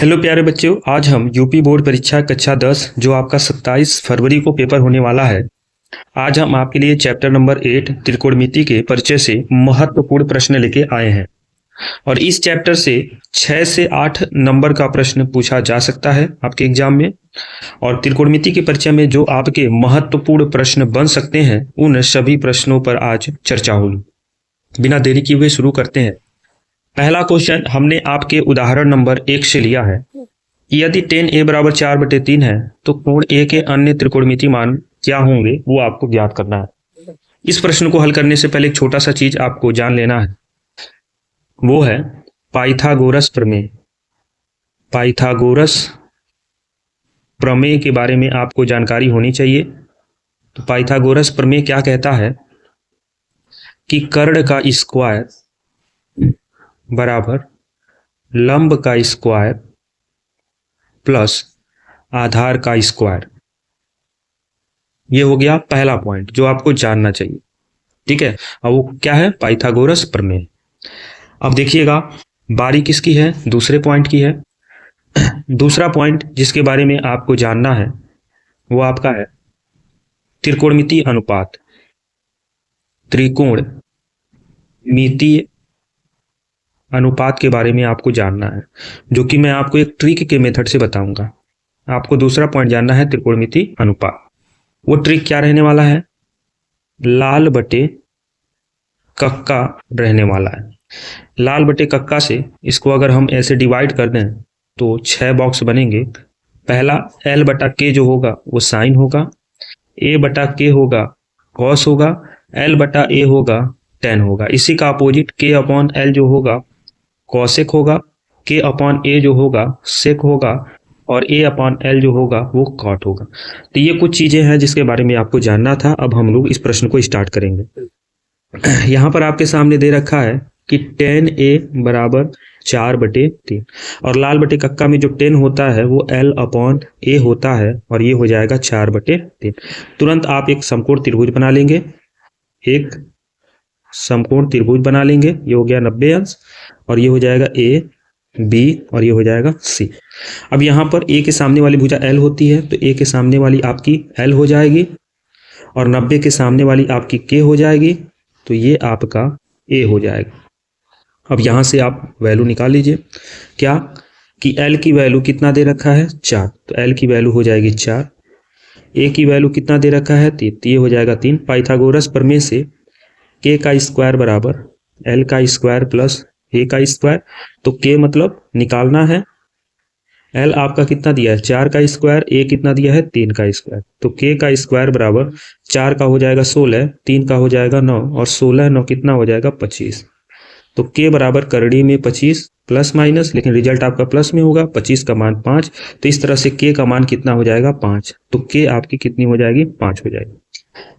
Hello प्यारे बच्चों, आज हम यूपी बोर्ड परीक्षा कक्षा 10 जो आपका 27 फरवरी को पेपर होने वाला है। आज हम आपके लिए चैप्टर नंबर 8 त्रिकोणमिति के परिचय से महत्वपूर्ण प्रश्न लेके आए हैं और इस चैप्टर से 6 से 8 नंबर का प्रश्न पूछा जा सकता है आपके एग्जाम में। और त्रिकोणमिति के परिचय में जो आपके महत्वपूर्ण प्रश्न बन सकते हैं उन सभी प्रश्नों पर आज चर्चा होगी। बिना देरी किए हुए शुरू करते हैं। पहला क्वेश्चन हमने आपके उदाहरण नंबर 1 से लिया है कि यदि tan a बराबर 4/3 है तो कोण a के अन्य त्रिकोणमिति मान क्या होंगे वो आपको ज्ञात करना है। इस प्रश्न को हल करने से पहले एक छोटा सा चीज आपको जान लेना है, वो है पाइथागोरस प्रमेय। पाइथागोरस प्रमेय के बारे में आपको जानकारी होनी चाहिए। तो पाइथागोरस प्रमेय क्या कहता है कि कर्ण का स्क्वायर बराबर लंब का स्क्वायर प्लस आधार का स्क्वायर। ये हो गया पहला पॉइंट जो आपको जानना चाहिए, ठीक है। अब वो क्या है? पाइथागोरस प्रमेय। अब देखिएगा बारी किसकी है? दूसरे पॉइंट की है। दूसरा पॉइंट जिसके बारे में आपको जानना है वो आपका है त्रिकोणमिति अनुपात। त्रिकोणमिति अनुपात के बारे में आपको जानना है, जो कि मैं आपको एक ट्रिक के मेथड से बताऊंगा। आपको दूसरा पॉइंट जानना है त्रिकोणमिति अनुपात। वो ट्रिक क्या रहने वाला है? लाल बटे कक्का रहने वाला है। लाल बटे कक्का से इसको अगर हम ऐसे डिवाइड कर दें तो 6 बॉक्स बनेंगे। पहला L बटा K जो होगा वो साइन होगा, A बटा K होगा कॉस होगा, L बटा A होगा टेन होगा। इसी का अपोजिट K अपॉन L जो होगा कॉसेक होगा, K अपॉन A जो होगा सेक होगा और A अपॉन L जो होगा वो कॉट होगा। तो ये कुछ चीजें हैं जिसके बारे में आपको जानना था। अब हम लोग इस प्रश्न को स्टार्ट करेंगे। यहाँ पर आपके सामने दे रखा है कि tan A बराबर 4/3 और लाल बटे कक्का में जो 10 होता है वो L अपॉन A होता है और ये हो जाएगा 4/3। तुरंत आप एक समकोण त्रिभुज बना लेंगे, एक समकोण त्रिभुज बना लेंगे। ये हो गया 90 अंश और ये हो जाएगा A B और ये हो जाएगा C। अब यहाँ पर A के सामने वाली भुजा L होती है तो A के सामने वाली आपकी L हो जाएगी और 90 के सामने वाली आपकी K हो जाएगी तो ये आपका A हो जाएगा। अब यहाँ से आप वैल्यू निकाल लीजिए। क्या कि L की वैल्यू कितना दे रखा है? 4, तो L की वैल्यू हो जाएगी 4। A की वैल्यू कितना दे रखा है? 3, तो ये हो जाएगा 3। पाइथागोरस प्रमेय से K का स्क्वायर बराबर L का स्क्वायर प्लस A का स्क्वायर। तो K मतलब निकालना है, L आपका कितना दिया है? 4 का स्क्वायर, A कितना दिया है? 3 का स्क्वायर। तो K का स्क्वायर बराबर 4 का हो जाएगा 16, 3 का हो जाएगा 9 और 16 9 कितना हो जाएगा? 25। तो K बराबर करड़ी में 25 प्लस माइनस, लेकिन रिजल्ट आपका प्लस में होगा। 25 का मान 5, तो इस तरह से K का मान कितना हो जाएगा? 5। तो K आपकी कितनी हो जाएगी? 5 हो जाएगी।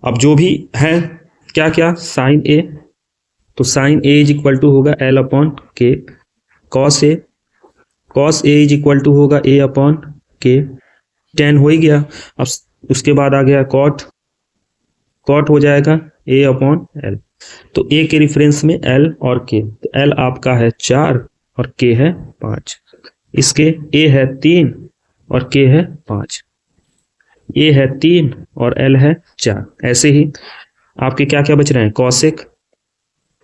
अब जो भी है क्या क्या साइन A, तो sine A is equal to होगा L upon K। Cos A is equal to होगा A अपॉन K। tan हो ही गया। अब उसके बाद आ गया कॉट हो जाएगा A अपॉन L। तो A के रिफरेंस में L और K, तो L आपका है 4 और K है 5। इसके A है 3 और K है 5। A है 3 और L है 4। ऐसे ही आपके क्या क्या बच रहे हैं? कॉसेक,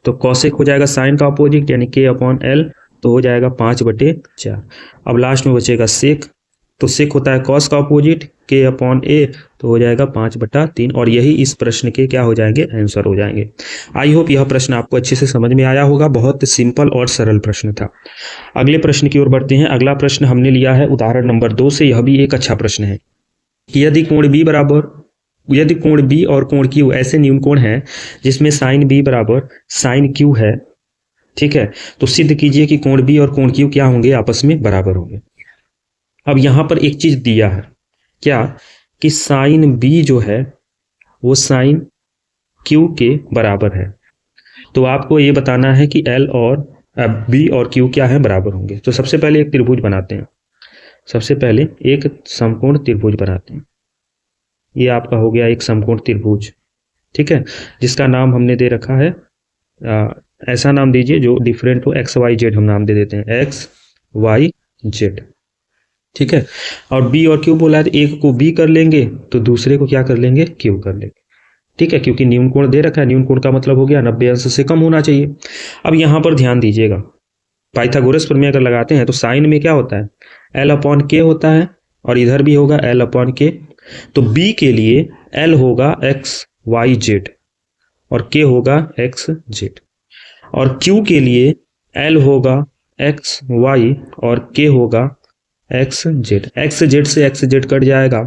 तो कॉसेक हो जाएगा साइन का अपोजिट यानी K अपॉन L, तो हो जाएगा 5/4। अब लास्ट में बचेगा सेक, तो सेक होता है कॉस का अपोजिट K अपॉन A, तो हो जाएगा 5/3 और यही इस प्रश्न के क्या हो जाएंगे? आंसर हो जाएंगे। आई होप यह प्रश्न आपको अच्छे से समझ में आया होगा। बहुत सिंपल और सरल प्रश्न था। अगले प्रश्न की ओर बढ़ते हैं। अगला प्रश्न हमने लिया है उदाहरण नंबर 2 से। यह भी एक अच्छा प्रश्न है कि यदि कोण B और कोण Q ऐसे न्यून कोण है जिसमें साइन B बराबर साइन Q है, ठीक है, तो सिद्ध कीजिए कि कोण B और कोण Q क्या होंगे? आपस में बराबर होंगे। अब यहां पर एक चीज दिया है क्या कि साइन B जो है वो साइन Q के बराबर है। तो आपको ये बताना है कि L और B और Q क्या है? बराबर होंगे। तो सबसे पहले एक त्रिभुज बनाते हैं। सबसे पहले एक समकोण त्रिभुज बनाते हैं। ये आपका हो गया एक समकोण त्रिभुज, ठीक है, जिसका नाम हमने दे रखा है ऐसा नाम दीजिए जो डिफरेंट हो। XYZ हम नाम दे देते हैं, XYZ। ठीक है। और बी और क्यू बोला है, तो एक को बी कर लेंगे तो दूसरे को क्या कर लेंगे, क्यू कर लेंगे। ठीक है, क्योंकि न्यून कोण दे रखा है, न्यून कोण का मतलब हो गया 90 अंश से कम होना चाहिए। अब यहां पर ध्यान दीजिएगा, पाइथागोरस प्रमेय अगर लगाते हैं तो साइन में क्या होता है, एल अपॉन के होता है, और इधर भी होगा एल अपॉन के। तो बी के लिए एल होगा एक्स वाई जेड और के होगा एक्स जेड, और क्यू के लिए एल होगा एक्स वाई और के होगा एक्स जेड। एक्स जेड से एक्स जेड कट जाएगा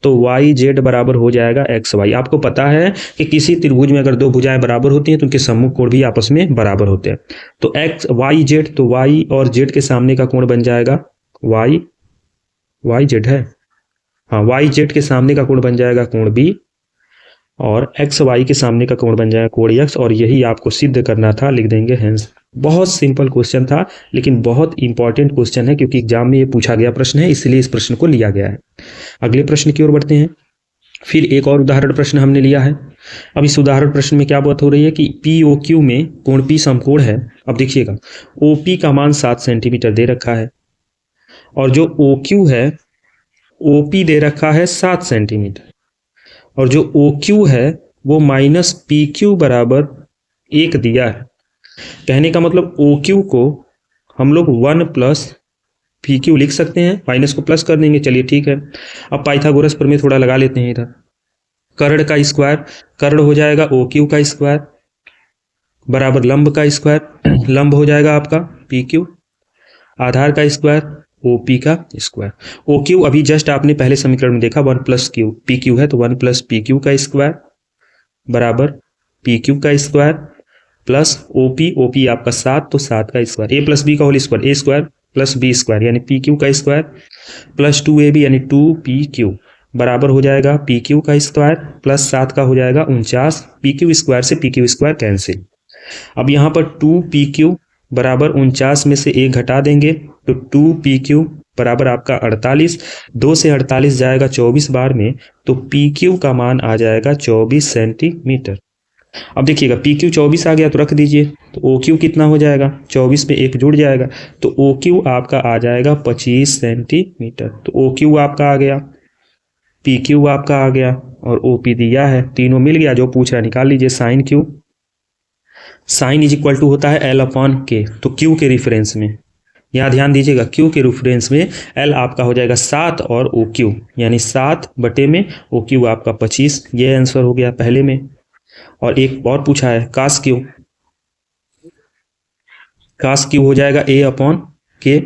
तो वाई जेड बराबर हो जाएगा एक्स वाई। आपको पता है कि किसी त्रिभुज में अगर दो भुजाएं बराबर होती हैं तो उनके सम्मुख कोण भी आपस में बराबर होते हैं। तो एक्स वाई जेड, तो वाई और जेड के सामने का कोण बन जाएगा वाई, वाई जेड है, हाँ, वाई जेड के सामने का कोण बन जाएगा कोण बी, और एक्स वाई के सामने का कोण बन जाएगा कोण एक्स। और यही आपको सिद्ध करना था, लिख देंगे हेंस। बहुत सिंपल क्वेश्चन था, लेकिन बहुत इंपॉर्टेंट क्वेश्चन है, क्योंकि एग्जाम में ये पूछा गया प्रश्न है, इसलिए इस प्रश्न को लिया गया है। अगले प्रश्न की ओर बढ़ते हैं। फिर एक और उदाहरण प्रश्न हमने लिया है। अब इस उदाहरण प्रश्न में क्या बात हो रही है कि पी ओ क्यू में कोण पी समकोण है। अब देखिएगा, ओ पी का मान 7 सेंटीमीटर दे रखा है, और जो ओ क्यू है, ओ पी दे रखा है 7 सेंटीमीटर, और जो ओ क्यू है वो माइनस पी क्यू बराबर 1 दिया है। कहने का मतलब ओ क्यू को हम लोग 1 प्लस पी क्यू लिख सकते हैं, माइनस को प्लस कर देंगे। चलिए ठीक है। अब पाइथागोरस प्रमेय थोड़ा लगा लेते हैं इधर। कर्ण का स्क्वायर, कर्ण हो जाएगा ओ क्यू का स्क्वायर बराबर लंब का स्क्वायर, लंब हो जाएगा आपका पी क्यू, आधार का स्क्वायर ओ पी का स्क्वायर। ओ क्यू अभी जस्ट आपने पहले समीकरण में देखा 1 प्लस क्यू, पी क्यू है तो 1 प्लस पी क्यू का स्क्वायर बराबर पी क्यू का स्क्वायर प्लस ओ पी आपका 7 तो 7 का स्क्वायर, ए प्लस बी का whole square, A square plus B square यानी पी क्यू का स्क्वायर प्लस 2ab यानी 2pq बराबर हो जाएगा पी क्यू का स्क्वायर प्लस 7 का हो जाएगा 49, पी क्यू स्क्वायर से पी क्यू स्क्वायर कैंसिल। अब यहाँ पर 2pq बराबर 49 में से 1 घटा देंगे तो 2pq बराबर आपका 48, 2 से 48 जाएगा 24 बार में, तो pq का मान आ जाएगा 24 सेंटीमीटर। अब देखिएगा PQ 24 आ गया तो रख दीजिए, तो OQ कितना हो जाएगा, 24 में 1 जुड़ जाएगा, तो OQ आपका आ जाएगा 25 सेंटीमीटर। तो OQ आपका आ गया, PQ आपका आ गया, और OP दिया है, तीनों मिल गया। जो पूछ रहा है निकाल लीजिए। Sine Q, sine is equal to होता है L अपॉन K, तो Q के रिफरेंस में यहाँ ध्यान दीजिएगा, Q के रेफरेंस में L आपका हो जाएगा 7 और OQ यानी 7 बटे में OQ आपका 25। ये आंसर हो गया पहले में। और एक और पूछा है कास क्यू, कास क्यू हो जाएगा A अपॉन K,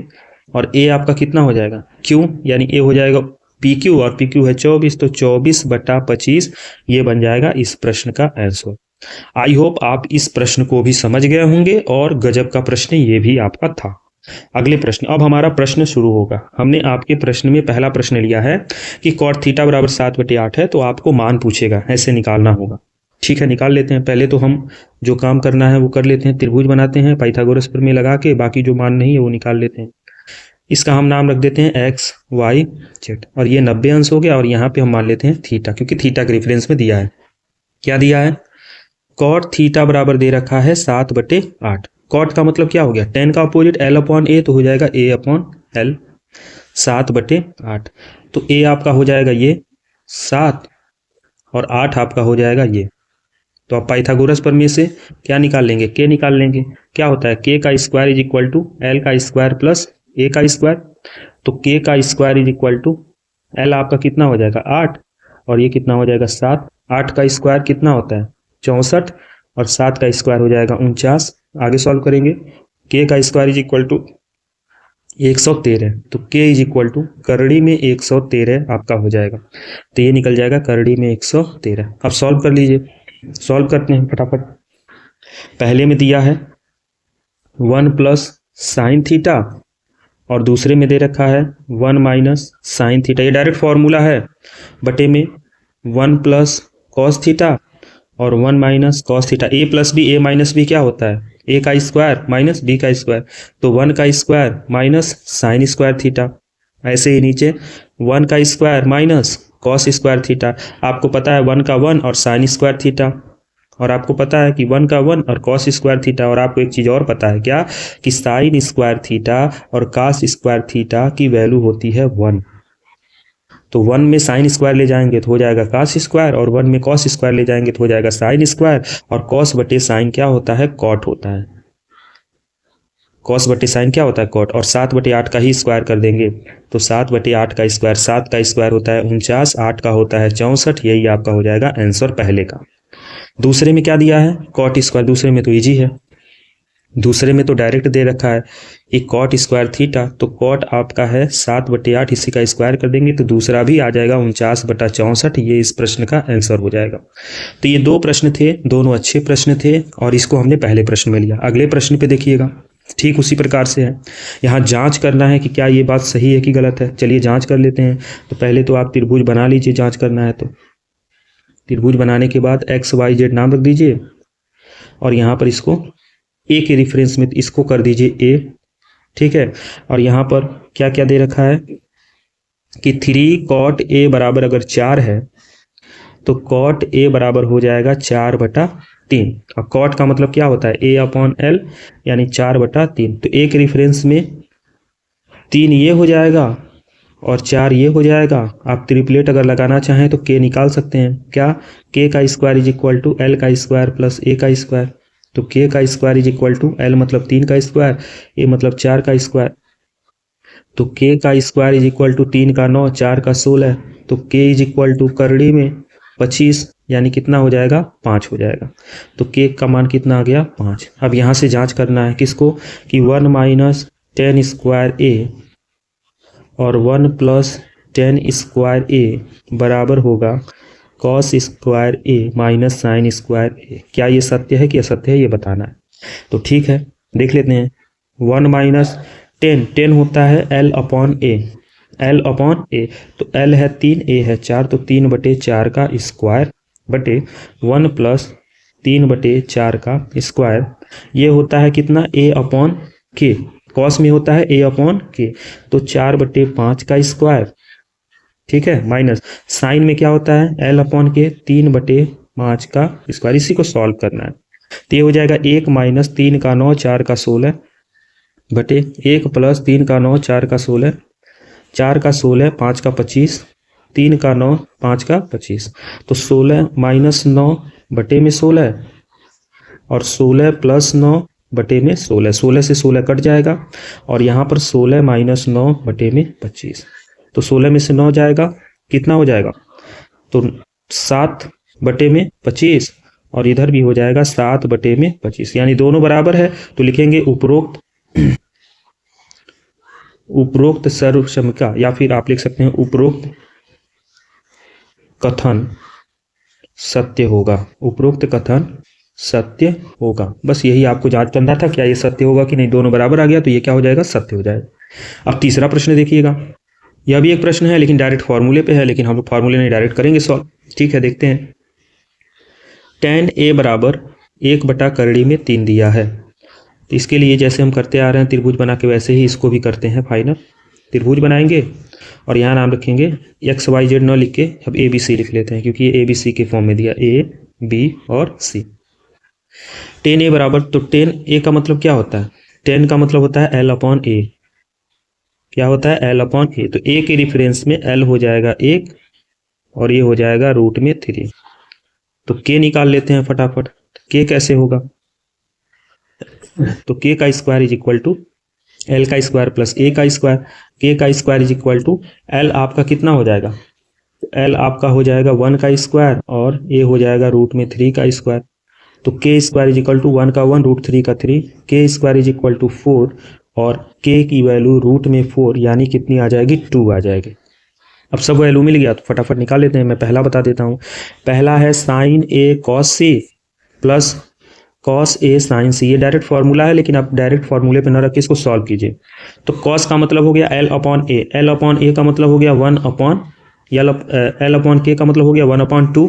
और A आपका कितना हो जाएगा Q यानी A हो जाएगा PQ, और PQ है 24 तो 24 बटा 25, ये बन जाएगा इस प्रश्न का आंसर। आई होप आप इस प्रश्न को भी समझ गए होंगे, और गजब का प्रश्न ये भी आपका था। अगले प्रश्न, अब हमारा प्रश्न शुरू होगा। हमने आपके प्रश्न में पहला प्रश्न लिया है कि कॉट थीटा बराबर 7/8 है, तो आपको मान पूछेगा, ऐसे निकालना होगा। ठीक है, निकाल लेते हैं। पहले तो हम जो काम करना है वो कर लेते हैं, त्रिभुज बनाते हैं पाइथागोरस प्रमेय लगा के, बाकी जो मान नहीं है वो निकाल लेते हैं। इसका हम नाम रख देते हैं एक्स वाई जेड, और ये 90 अंश हो गया, और यहाँ पे हम मान लेते हैं थीटा, क्योंकि थीटा के रेफरेंस में दिया है। क्या दिया है, कॉट थीटा बराबर दे रखा है 7/8। कॉट का मतलब क्या हो गया, टेन का अपोजिट L अपॉन A, तो हो जाएगा A अपॉन L 7/8। तो A आपका हो जाएगा ये 7 और 8 आपका हो जाएगा ये। तो आप पाइथागोरस प्रमेय से क्या निकाल लेंगे, K निकाल लेंगे। क्या होता है, K का square is equal to L का स्क्वायर प्लस A का स्क्वायर, तो K का square is equal to L आपका कितना हो जाएगा 8, और ये कितना हो जाएगा 7। 8 का स्क्वायर कितना होता है 64, और 7 का स्क्वायर हो जाएगा 49। आगे सॉल्व करेंगे, K का स्क्वायर इज इक्वल टू 113, तो K इज इक्वल टू करड़ी में 113 आपका हो जाएगा, तो ये निकल जाएगा करड़ी में 113। अब सॉल्व कर लीजिए, सॉल्व करते हैं फटाफट। पहले में दिया है 1 प्लस साइन थीटा, और दूसरे में दे रखा है 1 माइनस साइन थीटा, ये डायरेक्ट फॉर्मूला है, बटे में 1 प्लस कॉस थीटा और 1 minus cos theta. A plus B, A minus B क्या होता है, ए का स्क्वायर माइनस बी का स्क्वायर, तो 1 का square minus sine square theta. ऐसे ही नीचे 1 का square minus cos square theta. आपको पता है 1 का 1 और साइन स्क्वायर थीटा, और आपको पता है कि 1 का 1 और कॉस स्क्वायर थीटा, और आपको एक चीज़ और पता है क्या, कि साइन स्क्वायर थीटा और कास स्क्वायर थीटा की वैल्यू होती है 1। तो 1 में साइन स्क्वायर ले जाएंगे तो हो जाएगा कास स्क्वायर, और 1 में कॉस स्क्वायर ले जाएंगे तो हो जाएगा साइन स्क्वायर, और कॉस बटे साइन क्या होता है, कॉट होता है। कॉस बटे साइन क्या होता है, कॉट। और 7/8 का ही स्क्वायर कर देंगे तो 7/8 का स्क्वायर, 7 का स्क्वायर होता है 49, 8 का होता है 64। यही आपका हो जाएगा आंसर पहले का। दूसरे में क्या दिया है, कॉट स्क्वायर। दूसरे में तो इजी है, दूसरे में तो डायरेक्ट दे रखा है कि कॉट स्क्वायर थीटा, तो कॉट आपका है 7/8, इसी का स्क्वायर कर देंगे तो दूसरा भी आ जाएगा 49/64। ये इस प्रश्न का आंसर हो जाएगा। तो ये 2 प्रश्न थे, दोनों अच्छे प्रश्न थे और इसको हमने पहले प्रश्न में लिया। अगले प्रश्न पे देखिएगा, ठीक उसी प्रकार से है। यहाँ जांच करना है कि क्या ये बात सही है कि गलत है। चलिए जांच कर लेते हैं। तो पहले तो आप त्रिभुज बना लीजिए, जांच करना है तो त्रिभुज बनाने के बाद XYZ नाम रख दीजिए, और यहाँ पर इसको ए के रेफरेंस में इसको कर दीजिए ए, ठीक है। और यहाँ पर क्या क्या दे रखा है कि 3 cot A बराबर अगर 4 है तो cot A बराबर हो जाएगा 4/3। और cot का मतलब क्या होता है, A/L, यानी 4/3। तो एक रेफरेंस में 3 ये हो जाएगा और 4 ये हो जाएगा। आप ट्रिपलेट अगर लगाना चाहें तो k निकाल सकते हैं, क्या, k का square is equal to l का स्क्वायर प्लस a का स्क्वायर। तो k का square is equal to l मतलब 3 का स्क्वायर, a मतलब 4 का स्क्वायर। तो k का स्क्वायर इज इक्वल टू 3 का 9, 4 का 16। तो k इज इक्वल टू करड़ी में 25, यानी कितना हो जाएगा, 5 हो जाएगा। तो k का मान कितना आ गया, 5। अब यहाँ से जांच करना है किसको, कि 1 माइनस 10 स्क्वायर a और 1 प्लस 10 स्क्वायर a बराबर होगा cos square a minus sine square a। क्या ये सत्य है कि असत्य है, ये बताना है। तो ठीक है, देख लेते हैं। 1 माइनस 10 होता है L/A, L/A। तो L है 3, A है 4, तो 3/4 का स्क्वायर बटे 1 प्लस 3/4 का स्क्वायर, ये होता है कितना, A/K। कॉस में होता है A/K, तो 4/5 का स्क्वायर, ठीक है, माइनस साइन में क्या होता है, L/K, 3/5 का स्क्वायर। इसी को सॉल्व करना है। तो ये हो जाएगा 1 माइनस 3 का 9, 4 का 16 बटे 1 प्लस 3 का 9, 4 का 16, 4 का 16, 5 का 25, 3 का 9, 5 का 25। तो 16 माइनस 9 बटे में 16, और 16 प्लस 9 बटे में 16, 16 से 16 कट जाएगा, और यहाँ पर 16 माइनस 9 बटे में 25। तो 16 में से 9 जाएगा, कितना हो जाएगा, तो 7/25, और इधर भी हो जाएगा 7/25, यानी दोनों बराबर है। तो लिखेंगे उपरोक्त सर्वसम्मिका, या फिर आप लिख सकते हैं उपरोक्त कथन सत्य होगा, उपरोक्त कथन सत्य होगा। बस यही आपको जांच करना था, क्या ये सत्य होगा कि नहीं। दोनों बराबर आ गया तो ये क्या हो जाएगा, सत्य हो जाएगा। अब तीसरा प्रश्न देखिएगा, यह भी एक प्रश्न है लेकिन डायरेक्ट फॉर्मूले पे है, लेकिन हम लोग फॉर्मूले नहीं डायरेक्ट करेंगे सॉल्व, ठीक है। देखते हैं। tan A बराबर 1/करड़ी में 3 दिया है। तो इसके लिए जैसे हम करते आ रहे हैं त्रिभुज बना के, वैसे ही इसको भी करते हैं। फाइनल त्रिभुज बनाएंगे और यहाँ नाम रखेंगे XYZ न लिख के अब ABC लिख लेते हैं, क्योंकि ये ABC के फॉर्म में दिया, A, B और C। tan A बराबर, तो tan A का मतलब क्या होता है, tan का मतलब होता है L/A। क्या होता है, L/A। तो A के रेफरेंस में L हो जाएगा 1 और ये हो जाएगा √3। तो K निकाल लेते हैं फटाफट। K कैसे होगा, तो K का square is equal to L का स्क्वायर प्लस A का स्क्वायर। K का square is equal to L आपका कितना हो जाएगा, L आपका हो जाएगा 1 का स्क्वायर और A हो जाएगा √3 का स्क्वायर। तो K square is equal to 1 का 1, √3 का 3, K square is equal to 4, और K की वैल्यू √4 यानी कितनी आ जाएगी, 2 आ जाएगी। अब सब वैल्यू मिल गया तो फटाफट निकाल लेते हैं। मैं पहला बता देता हूँ। पहला है sine A cos C plus cos A sin C। ये डायरेक्ट फार्मूला है, लेकिन आप डायरेक्ट फार्मूले पे न रख के इसको सॉल्व कीजिए। तो cos का मतलब हो गया L/A, L/A का मतलब हो गया 1/L/K का मतलब हो गया 1/2,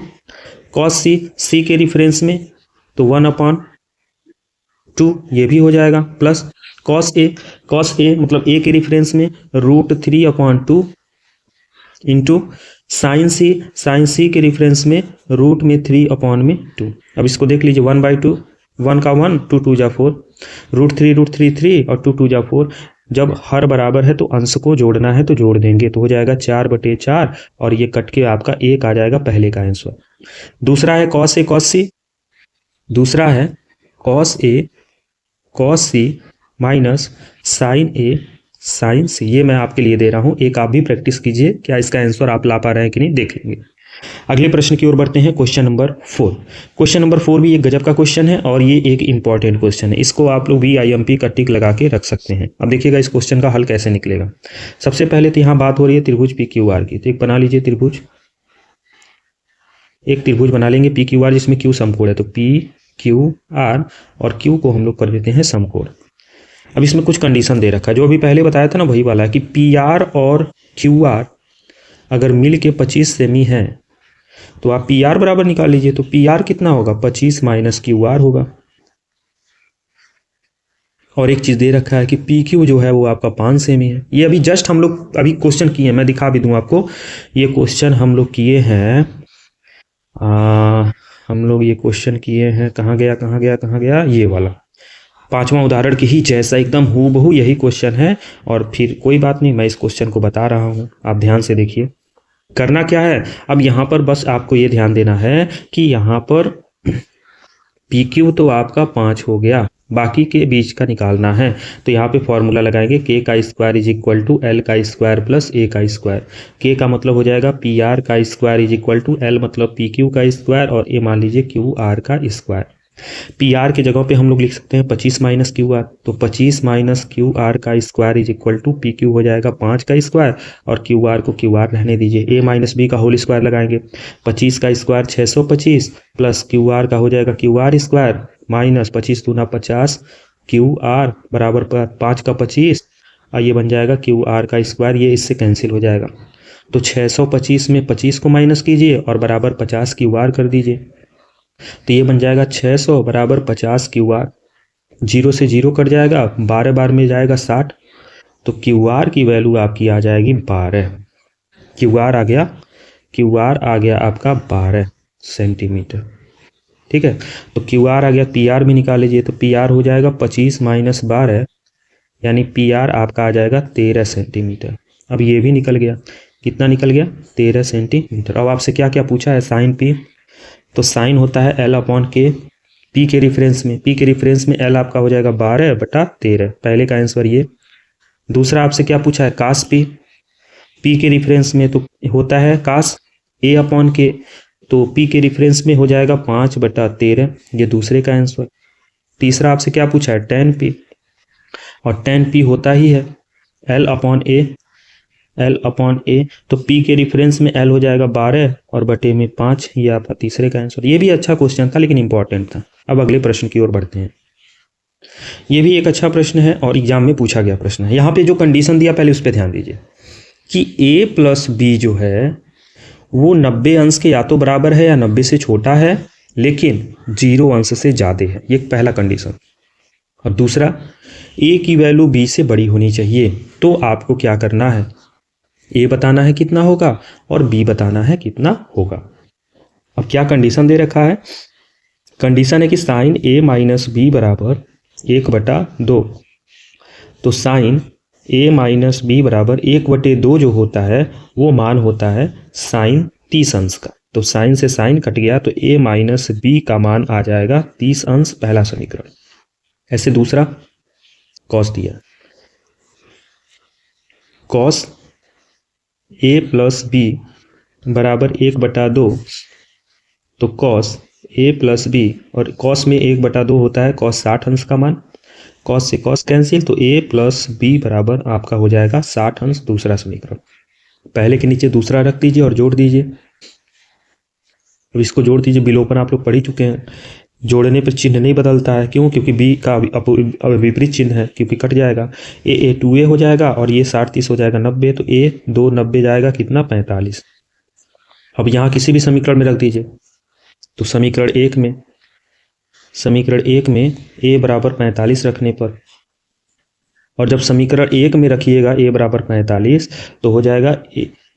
cos C के रेफरेंस में तो 1/2 ये भी हो जाएगा, प्लस cos A मतलब A के रेफरेंस में √3/2 इंटू साइन सी के रेफरेंस में रूट में 3/2। अब इसको देख लीजिए, 1/2, 1 का 1, 2 2 जा 4, रूट 3 और 2 2 जा 4। जब हर बराबर है तो अंश को जोड़ना है तो जोड़ देंगे, तो हो जाएगा 4/4 और ये कट के आपका 1 आ जाएगा पहले का आंसर। दूसरा है कॉस ए कॉस सी, दूसरा है cos A cos C minus sine A sign सी। ये मैं आपके लिए दे रहा हूं, एक आप भी प्रैक्टिस कीजिए, क्या इसका आंसर आप ला पा रहे हैं कि नहीं देख लेंगे। अगले प्रश्न की ओर बढ़ते हैं, क्वेश्चन नंबर 4। क्वेश्चन नंबर 4 भी एक गजब का क्वेश्चन है और ये एक इंपॉर्टेंट क्वेश्चन है, इसको आप लोग VIMP का टिक लगा के रख सकते हैं। अब देखिएगा इस क्वेश्चन का हल कैसे निकलेगा। सबसे पहले तो यहाँ बात हो रही है त्रिभुज PQR की, तो एक बना लीजिए त्रिभुज, एक त्रिभुज बना लेंगे PQR जिसमें Q समकोण है, तो PQR और Q को हम लोग कर देते हैं समकोण। अब इसमें कुछ कंडीशन दे रखा है, जो अभी पहले बताया था ना वही वाला है कि PR और QR अगर मिल के 25 सेमी है तो आप PR बराबर निकाल लीजिए, तो PR कितना होगा, 25 माइनस QR होगा। और एक चीज दे रखा है कि PQ जो है वो आपका 5 सेमी है। ये अभी जस्ट हम लोग अभी क्वेश्चन किए हैं, मैं दिखा भी दूं आपको, ये क्वेश्चन हम लोग किए हैं, हम लोग ये क्वेश्चन किए हैं, कहाँ गया, ये वाला 5वां उदाहरण के ही जैसा एकदम हूबहू यही क्वेश्चन है। और फिर कोई बात नहीं, मैं इस क्वेश्चन को बता रहा हूँ, आप ध्यान से देखिए। करना क्या है, अब यहाँ पर बस आपको ये ध्यान देना है कि यहाँ पर PQ तो आपका 5 हो गया, बाकी के बीच का निकालना है। तो यहाँ पे फॉर्मूला लगाएंगे K का square is equal to L का स्क्वायर प्लस A का स्क्वायर। K का मतलब हो जाएगा PR का square is equal to L मतलब PQ का स्क्वायर और A मान लीजिए QR का स्क्वायर। PR के जगह पे हम लोग लिख सकते हैं 25 माइनस QR, तो 25 माइनस QR का square is equal to PQ हो जाएगा 5 का स्क्वायर और QR को QR रहने दीजिए। A माइनस B का होल स्क्वायर लगाएंगे, 25 का स्क्वायर 625 प्लस QR का हो जाएगा QR स्क्वायर माइनस 25 दूना 50 QR बराबर 5 का 25 और ये बन जाएगा QR का स्क्वायर, ये इससे कैंसिल हो जाएगा। तो 625 में 25 को माइनस कीजिए और बराबर 50 QR कर दीजिए, तो ये बन जाएगा 600 बराबर 50 QR। 0 से 0 कट जाएगा, 12 बार में जाएगा 60, तो QR की वैल्यू आपकी आ जाएगी 12। QR आ गया आपका 12 सेंटीमीटर। ठीक है, तो QR आ गया, PR भी निकाल लीजिए, तो PR हो जाएगा 25 माइनस 12 यानी PR आपका आ जाएगा 13 सेंटीमीटर। अब ये भी निकल गया, कितना निकल गया, 13 सेंटीमीटर। अब आपसे क्या क्या पूछा है, साइन P, तो साइन होता है L/K, P के रेफरेंस में L आपका हो जाएगा 12/13, पहले का आंसर ये। दूसरा आपसे क्या पूछा है, कास P के रेफरेंस में तो होता है कास A/K, तो P के रेफरेंस में हो जाएगा 5/13, ये दूसरे का आंसर। तीसरा आपसे क्या पूछा है, tan P, और tan P होता ही है L/A, तो P के रेफरेंस में L हो जाएगा 12 और बटे में 5, ये आपका तीसरे का आंसर। ये भी अच्छा क्वेश्चन था लेकिन इंपॉर्टेंट था। अब अगले प्रश्न की ओर बढ़ते हैं, ये भी एक अच्छा प्रश्न है और एग्जाम में पूछा गया प्रश्न है। यहाँ पे जो कंडीशन दिया पहले उस पर ध्यान दीजिए कि A प्लस B जो है वो 90 अंश के या तो बराबर है या 90 से छोटा है लेकिन 0 अंश से ज़्यादा है, ये पहला कंडीशन। और दूसरा, A की वैल्यू B से बड़ी होनी चाहिए, तो आपको क्या करना है, A बताना है कितना होगा और B बताना है कितना होगा। अब क्या कंडीशन दे रखा है, कंडीशन है कि साइन A माइनस B बराबर 1/2, तो साइन A माइनस B बराबर 1/2 जो होता है वो मान होता है साइन 30 अंश का, तो साइन से साइन कट गया तो A माइनस B का मान आ जाएगा 30 अंश, पहला समीकरण। ऐसे दूसरा कॉस दिया, कॉस A प्लस B बराबर 1/2, तो कॉस A प्लस B, और कॉस में 1/2 होता है कॉस 60 अंश का मान, कॉस से कॉस कैंसिल, तो A प्लस B बराबर आपका हो जाएगा 60 अंश, दूसरा समीकरण। पहले के नीचे दूसरा रख दीजिए और जोड़ दीजिए। अब इसको जोड़ दीजिए, विलोपन आप लोग पढ़ ही चुके हैं, जोड़ने पर चिन्ह नहीं बदलता है, क्यों, क्योंकि B का विपरीत चिन्ह है, क्योंकि कट जाएगा, A 2A हो जाएगा और ये 60 30 हो जाएगा 90, तो A 2 90 जाएगा कितना, 45। अब यहाँ किसी भी समीकरण में रख दीजिए, तो समीकरण एक में A बराबर 45 रखने पर, और जब समीकरण 1 में रखिएगा A बराबर 45 तो हो जाएगा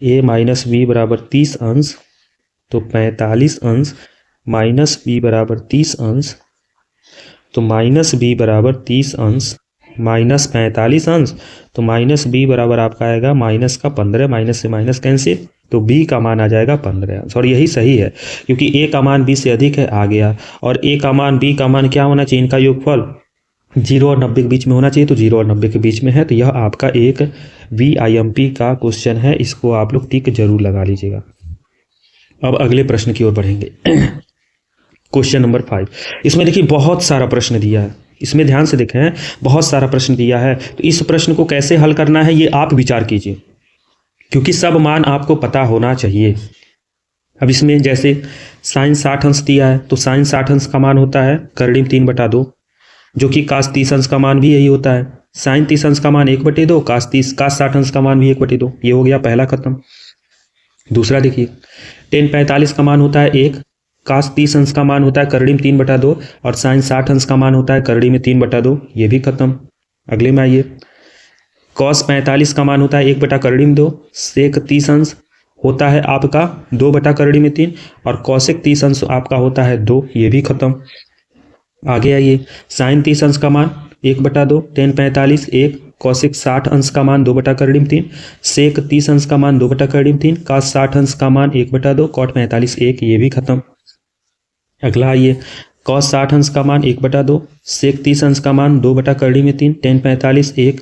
a माइनस बी बराबर 30 अंश, तो 45 अंश माइनस बी बराबर 30 अंश, तो माइनस बी बराबर 30 अंश माइनस 45 अंश, तो माइनस बी बराबर आपका आएगा माइनस का 15, माइनस से माइनस कैंसिल, तो बी का मान आ जाएगा 15 अंश। और यही सही है क्योंकि ए का मान बी से अधिक है, आ गया। और ए का मान बी का मान क्या होना चाहिए, इनका योगफल 0 और 90 के बीच में होना चाहिए, तो 0 और 90 के बीच में है, तो यह आपका एक VIMP का क्वेश्चन है। इसको आप लोग टिक जरूर लगा लीजिएगा। अब अगले प्रश्न की ओर बढ़ेंगे। Question number 5। इसमें देखिए बहुत सारा प्रश्न दिया है, इसमें ध्यान से देखें, बहुत सारा प्रश्न दिया है। तो इस प्रश्न को कैसे हल करना है ये आप विचार कीजिए, क्योंकि सब मान आपको पता होना चाहिए। अब इसमें जैसे साइन 60 अंश दिया है, तो साइन 60 अंश का मान होता है करड़ी में 3/2, जो कि कास 30 अंश का मान भी यही होता है। साइन 30 अंश का मान 1/2, कास 60 अंश का मान भी 1/2। ये हो गया पहला खत्म। दूसरा देखिए, टेन 45 का मान होता है 1, कास 30 अंश का मान होता है करड़ी में 3/2, और साइन 60 अंश का मान होता है करड़ी में 3/2। ये भी खत्म। अगले में आइए, कॉस 45 का मान होता है 1/2, सेक 30 अंश होता है आपका 2/3, और कॉसेक 30 अंश आपका होता है 2। ये भी खत्म। आगे आइए, साइन 30 अंश का मान 1/2, टेन 45 1, कॉसेक 60 अंश का मान 2/3, सेक 30 अंश का मान 2/3, कास 60 अंश का मान 1/2, कॉट 45 1। ये भी खत्म। अगला आइए, कॉस 60 अंश का मान 1/2, सेक 30 अंश का मान 2/3, टेन 45 1,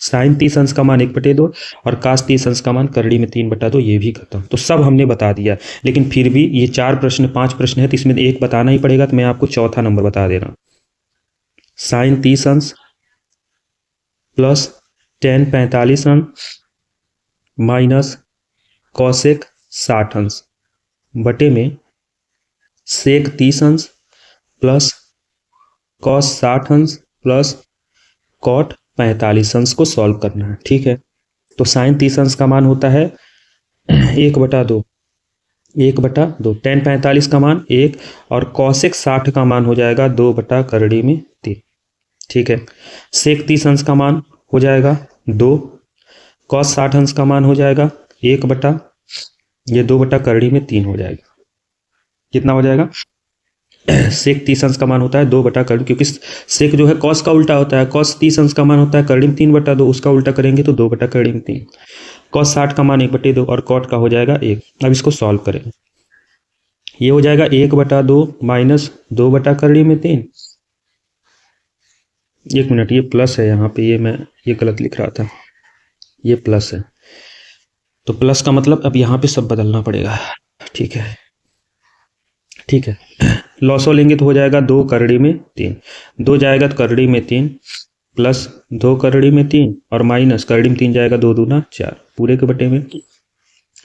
साइन 30 अंश का मान 1/2, और कास 30 अंश का मान करड़ी में 3/2। ये भी खत्म। तो सब हमने बता दिया, लेकिन फिर भी ये 5 प्रश्न है, तो इसमें एक बताना ही पड़ेगा, तो मैं आपको चौथा नंबर बता दे रहा हूं। साइन 30 अंश प्लस टेन 45 अंश माइनस कॉसेक 60 अंश बटे में सेक 30 अंश प्लस कॉस 60 अंश प्लस कॉट 45 अंश को सॉल्व करना है। ठीक है, तो साइन 30 अंश का मान होता है 1/2, टेन 45 का मान 1, और कॉसेक 60 का मान हो जाएगा 2/3। ठीक है, सेक 30 अंश का मान हो जाएगा 2, कॉस 60 अंश का मान हो जाएगा 1/, ये 2/3 हो जाएगा। कितना हो जाएगा, सेक 30 अंश का मान होता है 2/, क्योंकि सेक जो है कॉस का उल्टा होता है, कॉस 30 अंश का मान होता है करड़ी में 3/2, उसका उल्टा करेंगे तो 2/3। कॉस 60 का मान 1/2, और कॉट का हो जाएगा 1। अब इसको सॉल्व करेंगे, ये हो जाएगा 1/2 माइनस 2/3। एक मिनट, ये प्लस है यहाँ पे, ये गलत लिख रहा था, ये प्लस है, तो प्लस का मतलब अब यहाँ पे सब बदलना पड़ेगा। ठीक है, ठीक है, लॉसो लेंगे तो हो जाएगा 2 करड़ी में 3, 2 जाएगा तो करड़ी में 3, प्लस 2 करड़ी में 3, और माइनस करड़ी में 3 जाएगा, 2 दूना 4 पूरे के बटे में।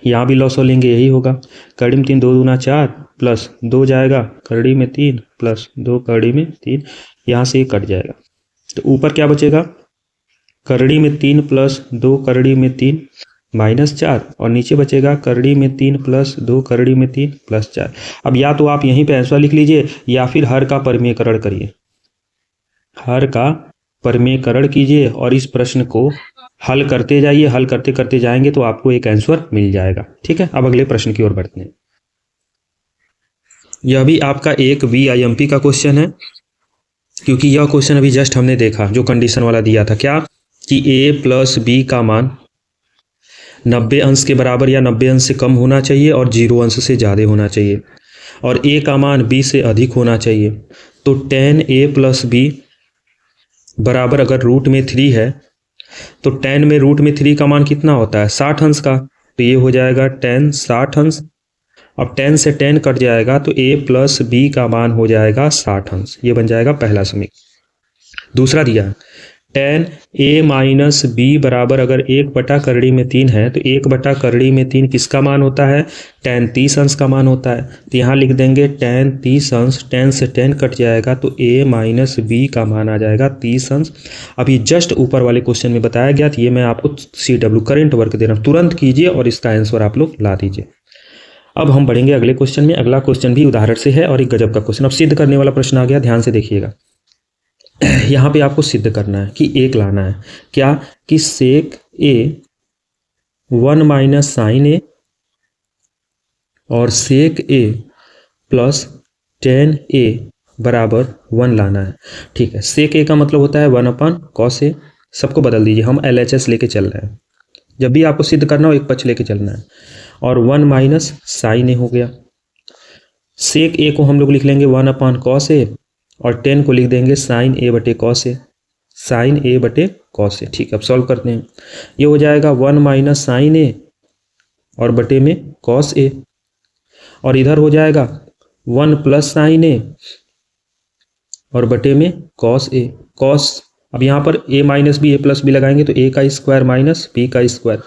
यहाँ भी लॉसो लेंगे, यही होगा, करड़ी में 3 2 दूना 4, प्लस 2 जाएगा करड़ी में 3 प्लस 2 करड़ी में 3, यहाँ से ये कट जाएगा, तो ऊपर क्या बचेगा, करड़ी में 3 प्लस 2 करड़ी में 3 माइनस 4, और नीचे बचेगा करड़ी में 3 प्लस 2 करड़ी में 3 प्लस 4। अब या तो आप यहीं पे आंसर लिख लीजिए, या फिर हर का परिमेयकरण करिए, हर का परिमेयकरण कीजिए, और इस प्रश्न को हल करते जाइए, हल करते करते जाएंगे तो आपको एक आंसर मिल जाएगा। ठीक है, अब अगले प्रश्न की ओर बढ़ते हैं। यह भी आपका एक VIMP का क्वेश्चन है, क्योंकि यह क्वेश्चन अभी जस्ट हमने देखा, जो कंडीशन वाला दिया था, क्या कि A प्लस B का मान 90 अंश के बराबर या 90 अंश से कम होना चाहिए, और 0 अंश से ज़्यादा होना चाहिए, और A का मान B से अधिक होना चाहिए। तो tan A प्लस B बराबर, अगर रूट में 3 है तो tan में रूट में 3 का मान कितना होता है, 60 अंश का, तो ये हो जाएगा tan 60 अंश। अब tan से tan कट जाएगा, तो A प्लस B का मान हो जाएगा 60 अंश। ये बन जाएगा पहला समीकरण। दूसरा दिया tan A माइनस B बराबर, अगर 1/करड़ी में 3 है तो 1/करड़ी में 3 किसका मान होता है, tan 30 अंश का मान होता है, तो यहाँ लिख देंगे tan 30 अंश, tan से tan कट जाएगा, तो A माइनस B का मान आ जाएगा 30 अंश। अभी जस्ट ऊपर वाले क्वेश्चन में बताया गया था, ये मैं आपको CW करंट वर्क दे रहा हूँ, तुरंत कीजिए और इसका आंसर आप लोग ला दीजिए। अब हम बढ़ेंगे अगले क्वेश्चन में। अगला क्वेश्चन भी उदाहरण से है और एक गजब का क्वेश्चन। अब सिद्ध करने वाला प्रश्न आ गया, ध्यान से देखिएगा। यहाँ पे आपको सिद्ध करना है कि एक लाना है, क्या कि सेक A 1 माइनस साइन ए और सेक ए प्लस टेन ए बराबर 1 लाना है। ठीक है, सेक ए का मतलब होता है 1 कॉस ए। सबको बदल दीजिए, हम LHS लेके चल रहे हैं। जब भी आपको सिद्ध करना हो एक पक्ष लेके चलना है। और 1 माइनस साइन ए हो गया। सेक ए को हम लोग लिख लेंगे 1 कॉस ए और 10 को लिख देंगे साइन ए बटे कॉस ए, साइन ए बटे कॉस ए। ठीक है, अब सॉल्व करते हैं। ये हो जाएगा 1 माइनस साइन ए और बटे में कॉस ए, और इधर हो जाएगा 1 प्लस साइन ए और बटे में कॉस ए। कॉस, अब यहाँ पर a minus B, A plus B लगाएंगे तो a का स्क्वायर माइनस b का स्क्वायर,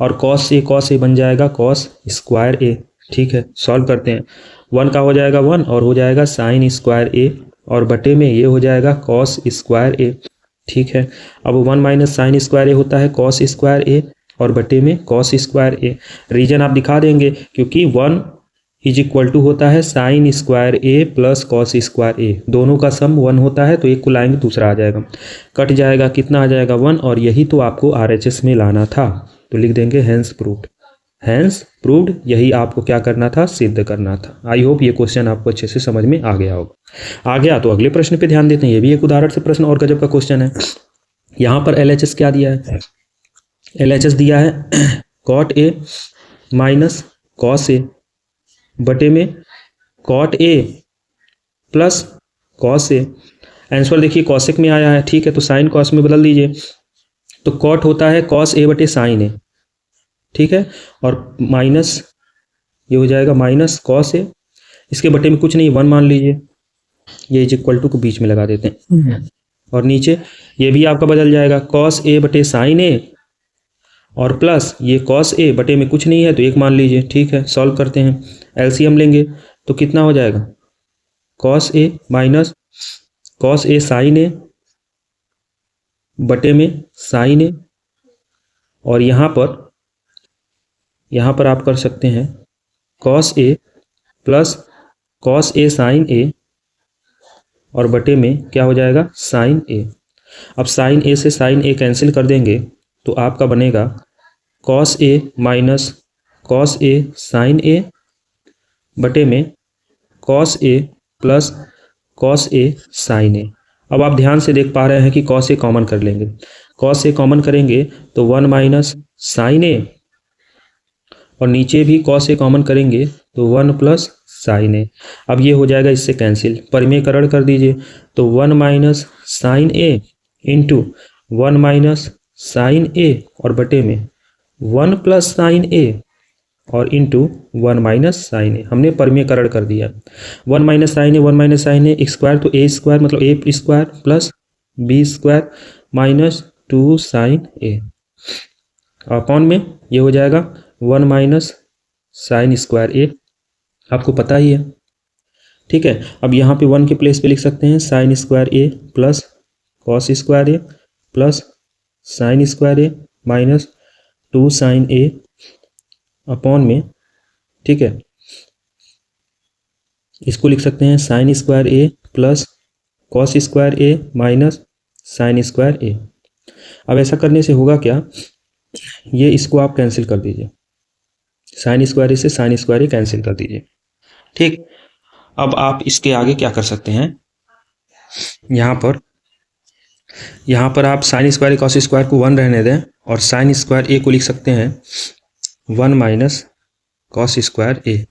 और कॉस ए बन जाएगा कॉस स्क्वायर ए। ठीक है, सॉल्व करते हैं। 1 का हो जाएगा 1 और हो जाएगा साइन स्क्वायर ए और बटे में ये हो जाएगा कॉस स्क्वायर ए। ठीक है, अब 1 माइनस साइन स्क्वायर ए होता है कॉस स्क्वायर ए और बटे में कॉस स्क्वायर ए। रीजन आप दिखा देंगे क्योंकि 1 इज इक्वल टू होता है sine square A plus cos square ए, दोनों का सम 1 होता है, तो एक को लाएंगे दूसरा आ जाएगा, कट जाएगा, कितना आ जाएगा 1, और यही तो आपको RHS में लाना था। तो लिख देंगे हैंस प्रूव्ड। हैंस प्रूव्ड, यही आपको क्या करना था, सिद्ध करना था। आई होप ये क्वेश्चन आपको अच्छे से समझ में आ गया होगा। आ गया तो अगले प्रश्न पे ध्यान देते हैं। ये भी एक उदाहरण से प्रश्न और गजब का क्वेश्चन है। यहाँ पर LHS क्या दिया है, LHS दिया है cot A minus cos A बटे में cot A plus cos A. Answer देखिए कॉसेक में आया है। ठीक है, तो साइन कॉस में बदल दीजिए, तो कॉट होता है कॉस ए बटे साइन ए। ठीक है, और माइनस ये हो जाएगा माइनस कॉस ए, इसके बटे में कुछ नहीं 1 मान लीजिए, ये इज इक्वल टू को बीच में लगा देते हैं, और नीचे ये भी आपका बदल जाएगा कॉस ए बटे साइन ए और प्लस ये कॉस ए बटे में कुछ नहीं है तो 1 मान लीजिए। ठीक है, सॉल्व करते हैं, LCM लेंगे तो कितना हो जाएगा, cos A minus cos A sign ए बटे में साइन ए, और यहाँ पर आप कर सकते हैं cos A plus cos A sign ए और बटे में क्या हो जाएगा साइन ए। अब साइन ए से साइन ए कैंसिल कर देंगे तो आपका बनेगा cos A minus cos A sign ए बटे में cos A plus cos A sign ए। अब आप ध्यान से देख पा रहे हैं कि कॉस ए कॉमन कर लेंगे, कॉस ए कॉमन करेंगे तो 1 माइनस साइन ए, और नीचे भी कॉस ए कॉमन करेंगे तो 1 प्लस साइन ए। अब ये हो जाएगा इससे कैंसिल, परिमेयकरण कर दीजिए तो 1 माइनस साइन ए इंटू 1 माइनस साइन ए और बटे में 1 प्लस साइन ए और इंटू 1 माइनस साइन ए। हमने परिमेयकरण कर दिया, 1 minus sine A 1 minus sine A square, तो ए स्क्वायर मतलब A square plus B square minus 2 sine A, upon में ये हो जाएगा 1 माइनस साइन स्क्वायर ए, आपको पता ही है। ठीक है, अब यहाँ पे 1 के प्लेस पे लिख सकते हैं sine square A plus cos square A plus sine square A minus 2 sine A upon में, ठीक है, इसको लिख सकते हैं sine square A plus cos square A minus sine square ए। अब ऐसा करने से होगा क्या, ये इसको आप कैंसिल कर दीजिए, साइन स्क्वायर ए से साइन स्क्वायर ए कैंसिल कर दीजिए। ठीक, अब आप इसके आगे क्या कर सकते हैं, यहाँ पर आप साइन स्क्वायर ए कॉस स्क्वायर को 1 रहने दें और साइन स्क्वायर ए को लिख सकते हैं 1 माइनस कॉस स्क्वायर ए,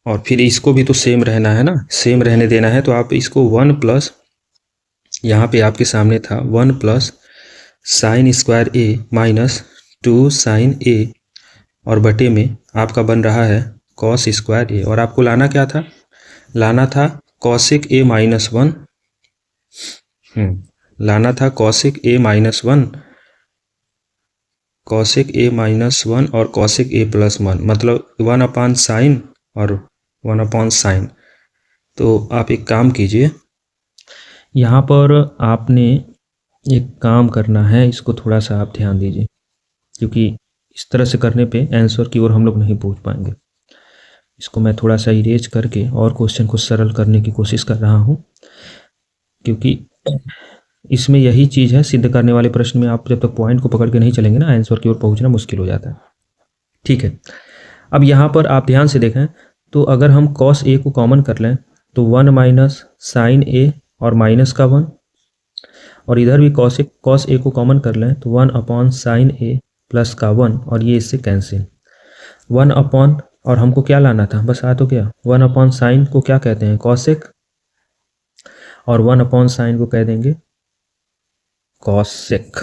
और फिर इसको भी तो सेम रहना है ना, सेम रहने देना है, तो आप इसको 1 प्लस, यहाँ पे आपके सामने था 1 प्लस साइन स्क्वायर ए माइनस 2 साइन ए और बटे में आपका बन रहा है कॉस स्क्वायर ए, और आपको लाना क्या था, लाना था कॉसिक ए माइनस 1, लाना था कॉसिक ए माइनस 1, कॉसिक ए माइनस 1 और कॉसिक ए प्लस 1, मतलब 1 अपॉन साइन और 1 अपॉन साइन। तो आप एक काम कीजिए, यहाँ पर आपने एक काम करना है, इसको थोड़ा सा आप ध्यान दीजिए, क्योंकि इस तरह से करने पे आंसर की ओर हम लोग नहीं पहुँच पाएंगे। इसको मैं थोड़ा सा इरेज करके और क्वेश्चन को सरल करने की कोशिश कर रहा हूँ, क्योंकि इसमें यही चीज़ है, सिद्ध करने वाले प्रश्न में आप जब तक पॉइंट को पकड़ के नहीं चलेंगे ना, आंसर की ओर पहुंचना मुश्किल हो जाता है। ठीक है, अब यहाँ पर आप ध्यान से देखें तो अगर हम कॉस ए को कॉमन कर लें तो 1 माइनस साइन ए और माइनस का 1, और इधर भी कॉस ए को कॉमन कर लें तो 1 अपॉन साइन ए प्लस का 1, और ये इससे कैंसिल 1 अपॉन, और हमको क्या लाना था, बस आ तो क्या 1 अपॉन साइन को क्या कहते हैं, कॉसेक, और 1 अपॉन साइन को कह देंगे कॉसेक,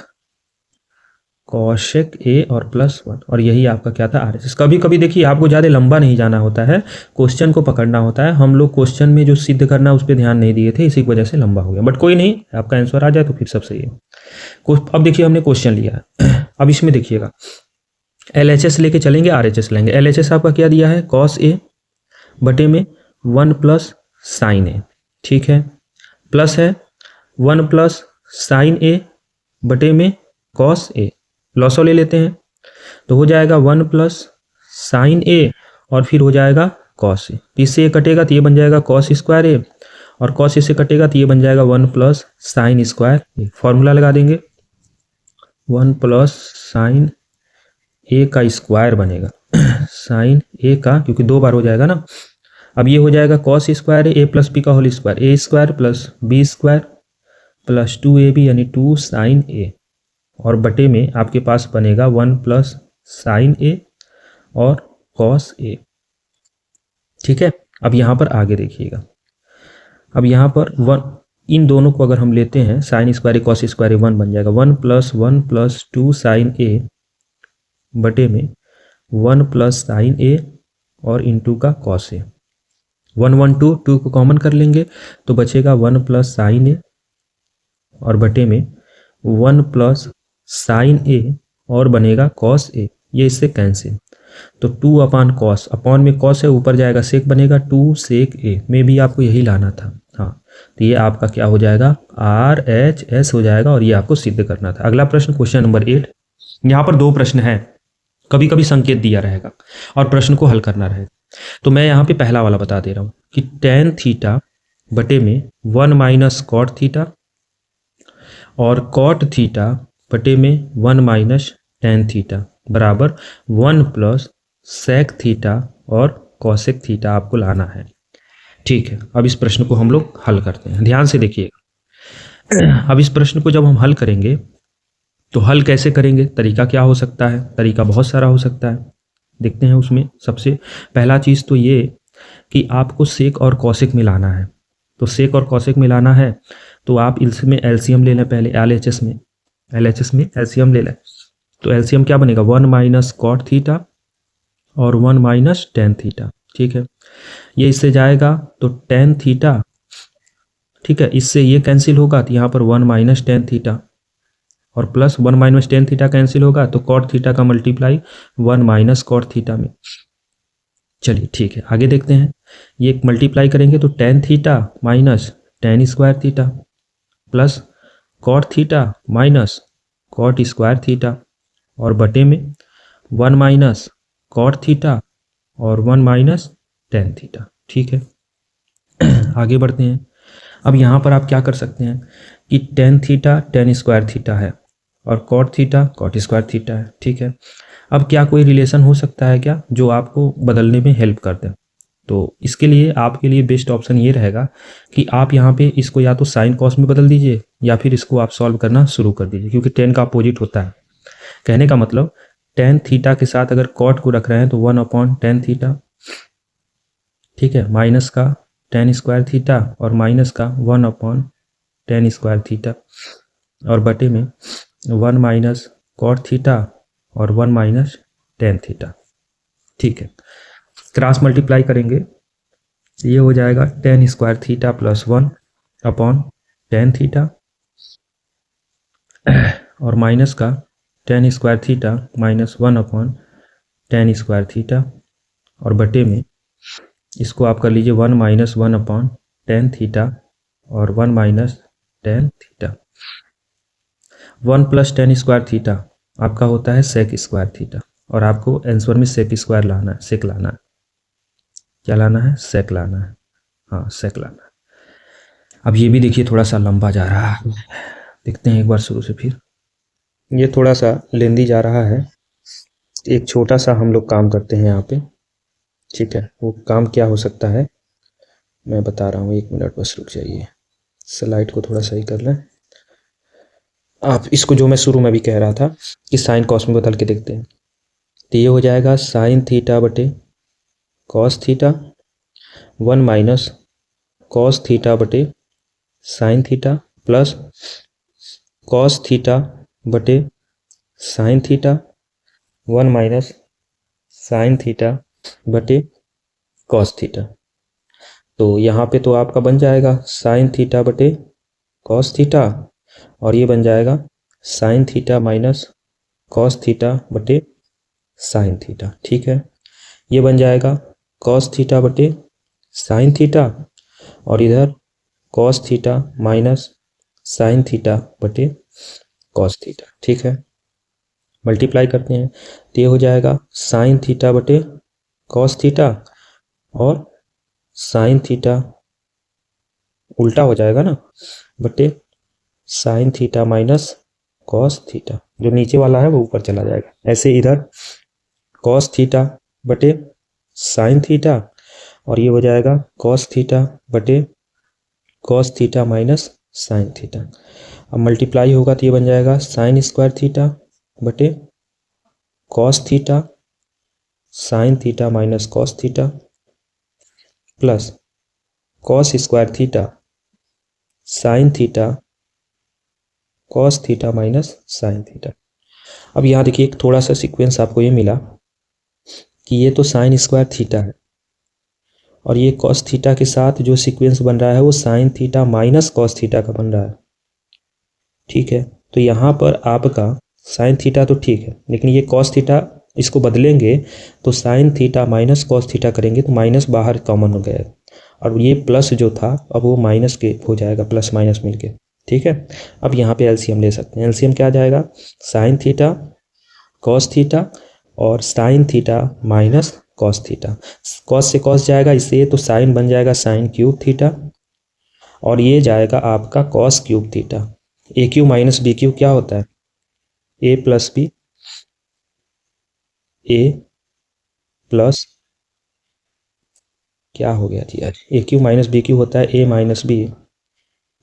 कॉशेक ए और प्लस 1, और यही आपका क्या था आर एच एस। कभी कभी देखिए आपको ज़्यादा लंबा नहीं जाना होता है, क्वेश्चन को पकड़ना होता है। हम लोग क्वेश्चन में जो सिद्ध करना उस पर ध्यान नहीं दिए थे, इसी की वजह से लंबा हो गया, बट कोई नहीं, आपका आंसर आ जाए तो फिर सब सही है। अब देखिए हमने क्वेश्चन लिया है, अब इसमें देखिएगा एल एच एस लेके चलेंगे, आर एच एस लेंगे। एल एच एस आपका क्या दिया है, कॉस ए बटे में 1 प्लस साइन ए, ठीक है, प्लस है 1 प्लस साइन ए बटे में कॉस ए, लॉसो ले लेते हैं तो हो जाएगा 1 प्लस साइन ए और फिर हो जाएगा कॉस ए, इससे ये कटेगा तो ये बन जाएगा कॉस स्क्वायर ए, और कॉस ए से कटेगा तो ये बन जाएगा 1 प्लस साइन स्क्वायर ए। फॉर्मूला लगा देंगे, 1 प्लस साइन ए का स्क्वायर बनेगा साइन ए का, क्योंकि 2 बार हो जाएगा ना। अब ये हो जाएगा cos square A plus B का whole square, A square plus B square plus 2ab यानी 2 साइन ए, और बटे में आपके पास बनेगा 1 प्लस साइन ए और कॉस ए। ठीक है, अब यहाँ पर आगे देखिएगा, अब यहाँ पर 1, इन दोनों को अगर हम लेते हैं साइन स्क्वायर ए कॉस स्क्वायर ए 1 बन जाएगा 1 प्लस 2 साइन ए बटे में 1 प्लस साइन ए और इंटू का कॉस ए। 1 1 2 2 को कॉमन कर लेंगे तो बचेगा 1 प्लस साइन ए और बटे में 1 प्लस साइन ए और बनेगा कॉस ए, ये इससे कैंसिल, तो 2 अपान कॉस, अपॉन में कॉस है ऊपर जाएगा सेक बनेगा 2 सेक ए, में भी आपको यही लाना था। हाँ, तो ये आपका क्या हो जाएगा आर एच एस हो जाएगा, और ये आपको सिद्ध करना था। अगला प्रश्न क्वेश्चन नंबर 8, यहाँ पर 2 प्रश्न है, कभी कभी संकेत दिया रहेगा और प्रश्न को हल करना रहेगा। तो मैं यहाँ पे पहला वाला बता दे रहा हूँ कि टेन थीटा बटे में 1 माइनस कॉट थीटा और कॉट थीटा बटे में 1 माइनस टेन थीटा बराबर 1 प्लस सेक थीटा और कॉसेक थीटा आपको लाना है। ठीक है, अब इस प्रश्न को हम लोग हल करते हैं, ध्यान से देखिएगा। अब इस प्रश्न को जब हम हल करेंगे तो हल कैसे करेंगे, तरीका क्या हो सकता है, तरीका बहुत सारा हो सकता है, देखते हैं। उसमें सबसे पहला चीज़ तो ये कि आपको सेक और कॉसेक मिलाना है, तो सेक और कॉसेक मिलाना है तो आप इसमें एलसीएम ले लें पहले, एलएचएस में एलसीएम ले लें, तो एलसीएम क्या बनेगा 1 माइनस कॉट थीटा और 1 माइनस टेन थीटा। ठीक है, ये इससे जाएगा तो टेन थीटा, ठीक है, इससे ये कैंसिल होगा तो यहाँ पर 1 माइनस टेन थीटा और plus 1 minus tan theta cancel होगा तो कॉट थीटा का मल्टीप्लाई 1 माइनस कॉट थीटा में। चलिए ठीक है, आगे देखते हैं, ये मल्टीप्लाई करेंगे तो tan theta minus tan square theta plus cot theta minus cot square theta और बटे में 1 माइनस कॉट थीटा और 1 माइनस टेन थीटा। ठीक है, आगे बढ़ते हैं। अब यहाँ पर आप क्या कर सकते हैं कि tan theta tan square theta है और cot theta cot square theta है। ठीक है, अब क्या कोई रिलेशन हो सकता है क्या जो आपको बदलने में हेल्प कर दे, तो इसके लिए आपके लिए बेस्ट ऑप्शन ये रहेगा कि आप यहाँ पे इसको या तो साइन कॉस में बदल दीजिए या फिर इसको आप सॉल्व करना शुरू कर दीजिए, क्योंकि टेन का अपोजिट होता है। कहने का मतलब टेन थीटा के साथ अगर कॉट को रख रहे हैं तो 1 अपॉन टेन थीटा, ठीक है, माइनस का टेन स्क्वायर थीटा और माइनस का 1 अपॉन टेन स्क्वायर थीटा और बटे में 1 माइनस कॉट थीटा और 1 माइनस टेन थीटा। ठीक है, क्रॉस मल्टीप्लाई करेंगे ये हो जाएगा ten square theta plus 1 upon tan theta और माइनस का ten square theta minus 1 upon ten square theta और बटे में इसको आप कर लीजिए 1 माइनस 1 अपॉन टेन थीटा और 1 minus tan theta. 1 plus ten square theta आपका होता है सेक स्क्वायर थीटा, और आपको आंसर में सेक स्क्वायर लाना है, सेक लाना है, क्या लाना है, सेक लाना है, हाँ सेक लाना है। अब ये भी देखिए थोड़ा सा लंबा जा रहा है, देखते हैं एक बार शुरू से फिर। ये थोड़ा सा लेंदी जा रहा है, एक छोटा सा हम लोग काम करते हैं यहाँ पे, ठीक है। वो काम क्या हो सकता है मैं बता रहा हूँ, 1 मिनट बस रुक जाइए। स्लाइड को थोड़ा सही कर लें आप। इसको जो मैं शुरू में भी कह रहा था कि साइन कॉस में बदल के देखते हैं। तो ये हो जाएगा साइन थीटा बटे cos theta 1 minus cos theta बटे sine theta plus cos theta बटे sine theta 1 minus sine theta बटे कॉस थीटा। तो यहाँ पे तो आपका बन जाएगा साइन थीटा बटे कॉस थीटा, और ये बन जाएगा sine theta minus cos theta बटे साइन थीटा, ठीक है। ये बन जाएगा कॉस थीटा बटे साइन थीटा, और इधर cos theta minus sine theta बटे कॉस थीटा, ठीक है। मल्टीप्लाई करते हैं तो ये हो जाएगा साइन थीटा बटे कॉस थीटा, और साइन थीटा उल्टा हो जाएगा ना, बटे sine theta minus cos theta. जो नीचे वाला है वो ऊपर चला जाएगा। ऐसे इधर कॉस थीटा बटे साइन थीटा, और ये हो जाएगा कॉस थीटा बटे cos theta minus sine theta. अब मल्टीप्लाई होगा तो ये बन जाएगा साइन स्क्वायर थीटा बटे cos theta sine theta minus cos theta plus cos square theta sine theta cos theta minus sine theta. अब यहाँ देखिए एक थोड़ा सा सीक्वेंस आपको ये मिला कि ये तो साइन स्क्वायर थीटा है, और ये कॉस थीटा के साथ जो सीक्वेंस बन रहा है वो sign theta minus cos theta का बन रहा है, ठीक है। तो यहाँ पर आपका साइन थीटा तो ठीक है, लेकिन ये कॉस थीटा इसको बदलेंगे तो sign theta minus cos theta करेंगे तो माइनस बाहर कॉमन हो गया, और ये प्लस जो था अब वो माइनस के हो जाएगा, प्लस माइनस मिलके, ठीक है। अब यहाँ पे एलसीएम ले सकते हैं। एलसीएम क्या आ जाएगा साइन थीटा कॉस थीटा और sign theta minus cos theta. Cos से कॉस जाएगा इससे, तो साइन बन जाएगा साइन क्यूब थीटा, और ये जाएगा आपका cos cube theta. A cube minus B cube क्या होता है A plus B, A plus क्या हो गया जी यार, A cube minus B cube होता है A minus B,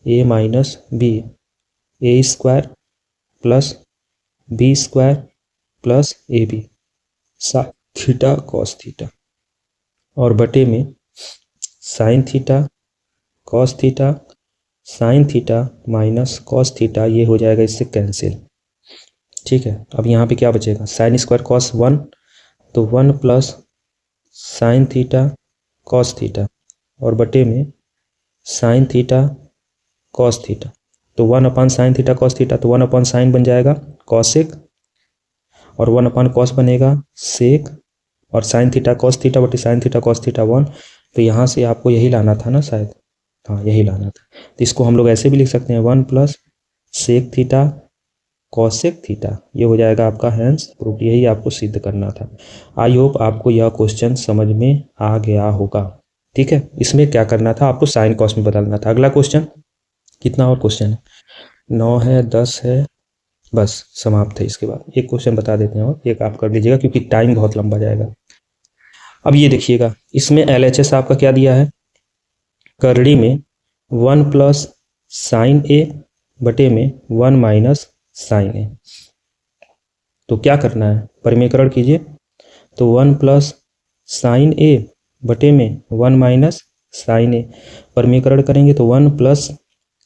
A minus B, A square plus B square plus A B sine theta cos theta, और बटे में sine theta cos theta sine theta minus cos theta, ये हो जाएगा इससे cancel, ठीक है। अब यहाँ पे क्या बचेगा साइन स्क्वायर कॉस 1, तो 1 plus sign theta cos theta, और बटे में साइन थीटा कॉस थीटा, तो 1 अपान साइन थीटा कॉस थीटा, तो 1 अपान साइन बन जाएगा कॉसेक, और 1 अपान कॉस बनेगा सेक, और साइन थीटा कॉस थीटा बटे साइन थीटा कॉस थीटा 1। तो यहाँ से आपको यही लाना था ना शायद, हाँ यही लाना था। तो इसको हम लोग ऐसे भी लिख सकते हैं 1 plus sec theta cosec theta, ये हो जाएगा आपका हैंस प्रूफ। यही आपको सिद्ध करना था। आई होप आपको यह क्वेश्चन समझ में आ गया होगा, ठीक है। इसमें क्या करना था आपको साइन कॉस में बदलना था। अगला क्वेश्चन, कितना और क्वेश्चन है 9 है 10 है, बस समाप्त है। इसके बाद एक क्वेश्चन बता देते हैं और एक आप कर लीजिएगा क्योंकि टाइम बहुत लंबा जाएगा। अब ये देखिएगा इसमें LHS आपका क्या दिया है, करड़ी में 1 प्लस साइन ए बटे में 1 माइनस साइन ए। तो क्या करना है परिमेयकरण कीजिए, तो 1 प्लस साइन ए बटे में 1 माइनस साइन ए, परिमेयकरण करेंगे तो 1 प्लस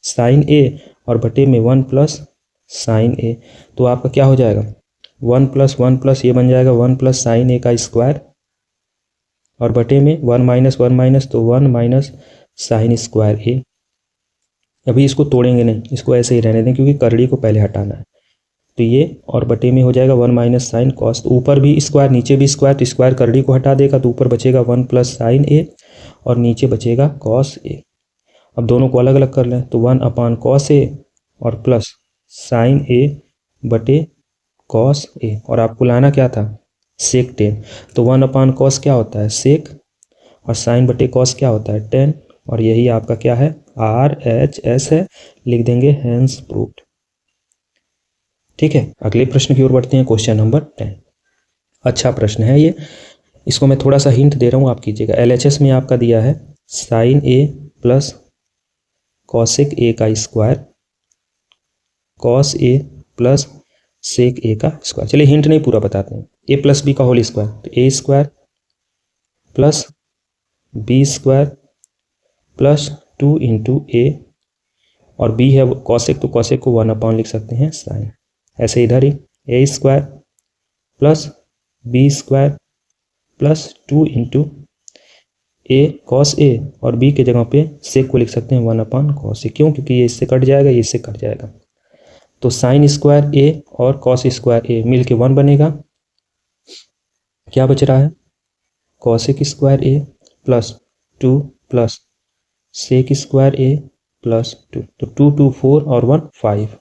साइन ए और बटे में 1 प्लस साइन ए, तो आपका क्या हो जाएगा 1 प्लस ये बन जाएगा 1 प्लस साइन ए का स्क्वायर, और बटे में 1 माइनस तो 1 माइनस साइन स्क्वायर ए। अभी इसको तोड़ेंगे नहीं, इसको ऐसे ही रहने दें क्योंकि करड़ी को पहले हटाना है। तो ये और बटे में हो जाएगा 1 माइनस साइन कॉस, तो ऊपर भी स्क्वायर नीचे भी स्क्वायर, तो स्क्वायर करड़ी को हटा देगा तो ऊपर बचेगा 1 प्लस साइन ए और नीचे बचेगा कॉस ए। अब दोनों को अलग अलग कर लें तो 1 अपान कॉस ए और प्लस साइन ए बटे कॉस ए, और आपको लाना क्या था सेक 10, तो 1 अपान कॉस क्या होता है सेक, और साइन बटे कॉस क्या होता है 10, और यही आपका क्या है RHS है, लिख देंगे हैंस प्रूव्ड। ठीक है, अगले प्रश्न की ओर बढ़ते हैं, क्वेश्चन नंबर 10। अच्छा प्रश्न है ये, इसको मैं थोड़ा सा हिंट दे रहा हूँ, आप कीजिएगा। LHS में आपका दिया है sine A plus cosec A का square cos A plus sec A का स्क्वायर। चलिए हिंट नहीं पूरा बताते हैं। ए प्लस बी का होल स्क्वायर, तो A square plus B square plus 2 into A, और बी है कॉसेक, तो कॉसेक को 1/, लिख सकते हैं साइन। ऐसे इधर ही A square plus B square plus 2 into A cos A, और बी के जगह पे सेक को लिख सकते हैं 1/, कॉस ए। क्यों? क्योंकि ये इससे कट जाएगा, ये इससे कट जाएगा, तो साइन स्क्वायर ए और कॉस स्क्वायर ए मिल के 1 बनेगा। क्या बच रहा है? Cosec square A plus 2 plus sec square A plus 2, तो 2 2 4 और 1 5।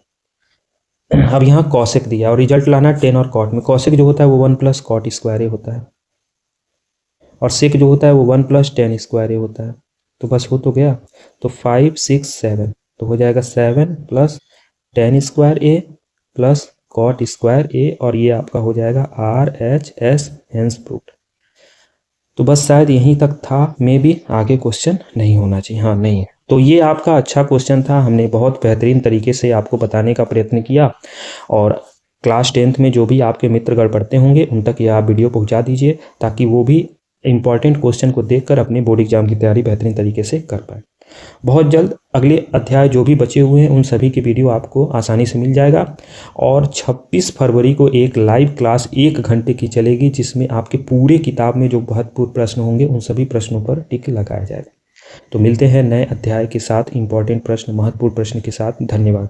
अब यहाँ कॉसेक दिया और रिजल्ट लाना 10 और कॉट में। कॉसेक जो होता है वो 1 प्लस कॉट स्क्वायर ए होता है, और सेक जो होता है वो 1 प्लस टेन स्क्वायर ए होता है। तो बस हो तो गया, तो 5 6 7, तो हो जाएगा 7 plus ten square A plus cot square ए, और ये आपका हो जाएगा RHS, हेंस प्रूव्ड। तो बस शायद यहीं तक था, मे भी आगे क्वेश्चन नहीं होना चाहिए। हाँ नहीं है, तो ये आपका अच्छा क्वेश्चन था, हमने बहुत बेहतरीन तरीके से आपको बताने का प्रयत्न किया। और क्लास 10th में जो भी आपके मित्रगण पढ़ते होंगे उन तक ये आप वीडियो पहुंचा दीजिए, ताकि वो भी इंपॉर्टेंट क्वेश्चन को देखकर अपने बोर्ड एग्जाम की तैयारी बेहतरीन तरीके से कर पाए। बहुत जल्द अगले अध्याय जो भी बचे हुए हैं उन सभी की वीडियो आपको आसानी से मिल जाएगा। और 26 फरवरी को एक लाइव क्लास 1 घंटे की चलेगी, जिसमें आपके पूरे किताब में जो महत्वपूर्ण प्रश्न होंगे उन सभी प्रश्नों पर टिक लगाया जाएगा। तो मिलते हैं नए अध्याय के साथ, इंपॉर्टेंट प्रश्न, महत्वपूर्ण प्रश्न के साथ। धन्यवाद।